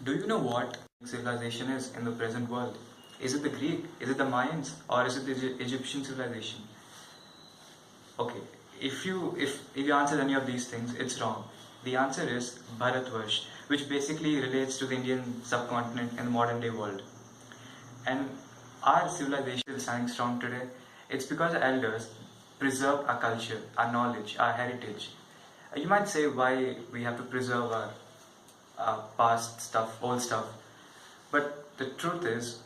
Do you know what civilization is in the present world? Is it the Greek? Is it the Mayans? Or is it the Egyptian civilization? Okay, if you answer any of these things, it's wrong. The answer is Bharatvarsh, which basically relates to the Indian subcontinent and the modern day world. And our civilization is standing strong today. It's because our elders preserved our culture, our knowledge, our heritage. You might say why we have to preserve our past stuff, old stuff. But the truth is,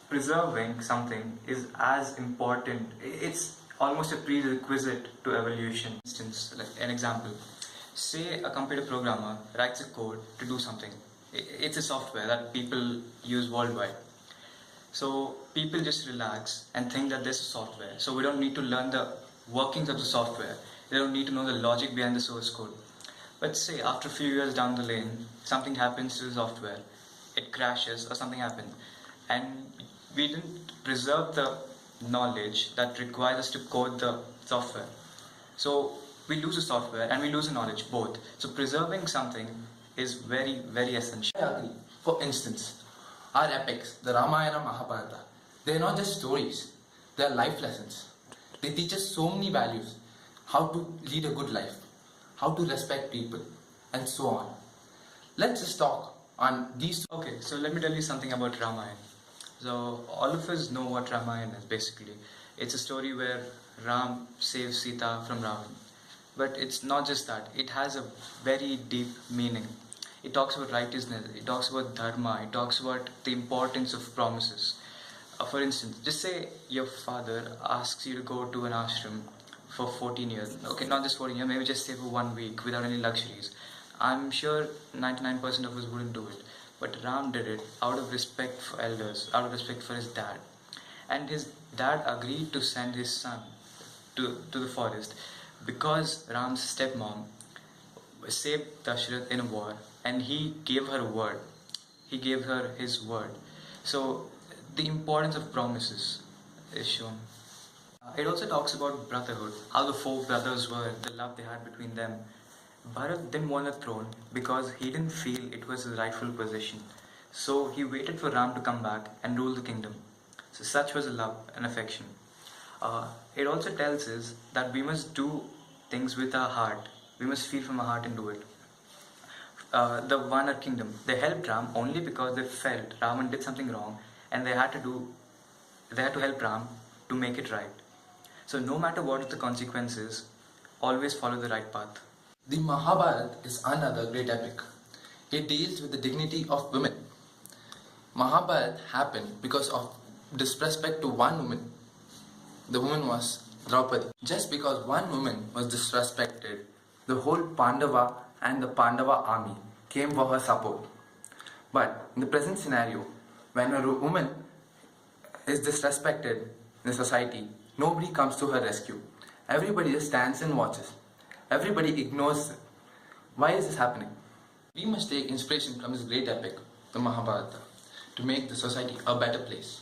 preserving something is as important. It's almost a prerequisite to evolution. For instance, like an example, say a computer programmer writes a code to do something. It's a software that people use worldwide. So people just relax and think that this is software. So we don't need to learn the workings of the software. They don't need to know the logic behind the source code. But say after a few years down the lane, something happens to the software. It crashes or something happens. And we didn't preserve the knowledge that requires us to code the software. So we lose the software and we lose the knowledge both. So preserving something is very, very essential. I agree. For instance, our epics, the Ramayana, Mahabharata, they're not just stories, they're life lessons. They teach us so many values, how to lead a good life, how to respect people, and so on. Let's just talk on these. Okay, so let me tell you something about Ramayana. So all of us know what Ramayana is basically. It's a story where Ram saves Sita from Ravan. But it's not just that, it has a very deep meaning. It talks about righteousness, it talks about dharma, it talks about the importance of promises. For instance, just say your father asks you to go to an ashram for 14 years. Okay, not just 14 years, maybe just say for 1 week without any luxuries. I'm sure 99% of us wouldn't do it. But Ram did it out of respect for elders, out of respect for his dad. And his dad agreed to send his son to the forest because Ram's stepmom saved Dashrath in a war and he gave her a word. He gave her his word. So the importance of promises is shown. It also talks about brotherhood, how the four brothers were, the love they had between them. Bharat didn't want the throne because he didn't feel it was his rightful position. So he waited for Ram to come back and rule the kingdom. So such was the love and affection. It also tells us that we must do things with our heart. We must feel from our heart and do it. The Vanar kingdom, they helped Ram only because they felt Ravan did something wrong and they had to help Ram to make it right. So no matter what the consequences, always follow the right path. The Mahabharata is another great epic. It deals with the dignity of women. Mahabharata happened because of disrespect to one woman. The woman was Draupadi. Just because one woman was disrespected, the whole Pandava and the Pandava army came for her support. But in the present scenario, when a woman is disrespected in the society, nobody comes to her rescue. Everybody just stands and watches. Everybody ignores it. Why is this happening? We must take inspiration from this great epic, the Mahabharata, to make the society a better place.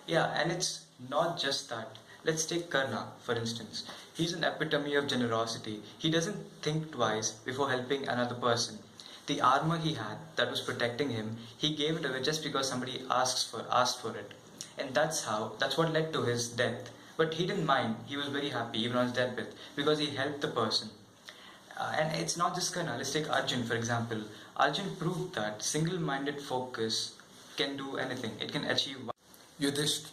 Yeah, and it's not just that. Let's take Karna, for instance. He's an epitome of generosity. He doesn't think twice before helping another person. The armor he had that was protecting him, he gave it away just because somebody asked for it. And that's what led to his death. But he didn't mind. He was very happy even on his deathbed because he helped the person. And it's not just Karna. Let's take Arjun, for example. Arjun proved that single-minded focus can do anything. It can achieve. Yudhishthira,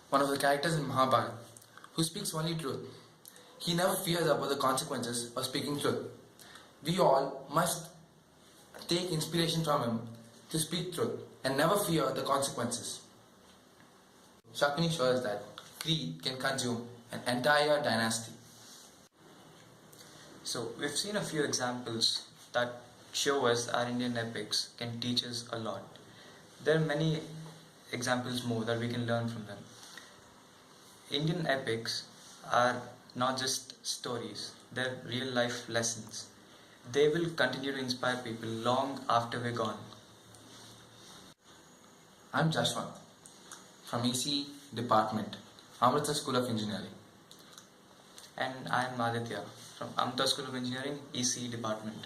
one of the characters in Mahabharata, who speaks only truth. He never fears about the consequences of speaking truth. We all must take inspiration from him to speak truth and never fear the consequences. Shakuni shows that greed can consume an entire dynasty. So we've seen a few examples that show us our Indian epics can teach us a lot. There are many examples more that we can learn from them. Indian epics are not just stories, they're real life lessons. They will continue to inspire people long after we're gone. I'm Jashwant from EC Department, Amritsar School of Engineering. And I'm Aditya from Amritsar School of Engineering, EC Department.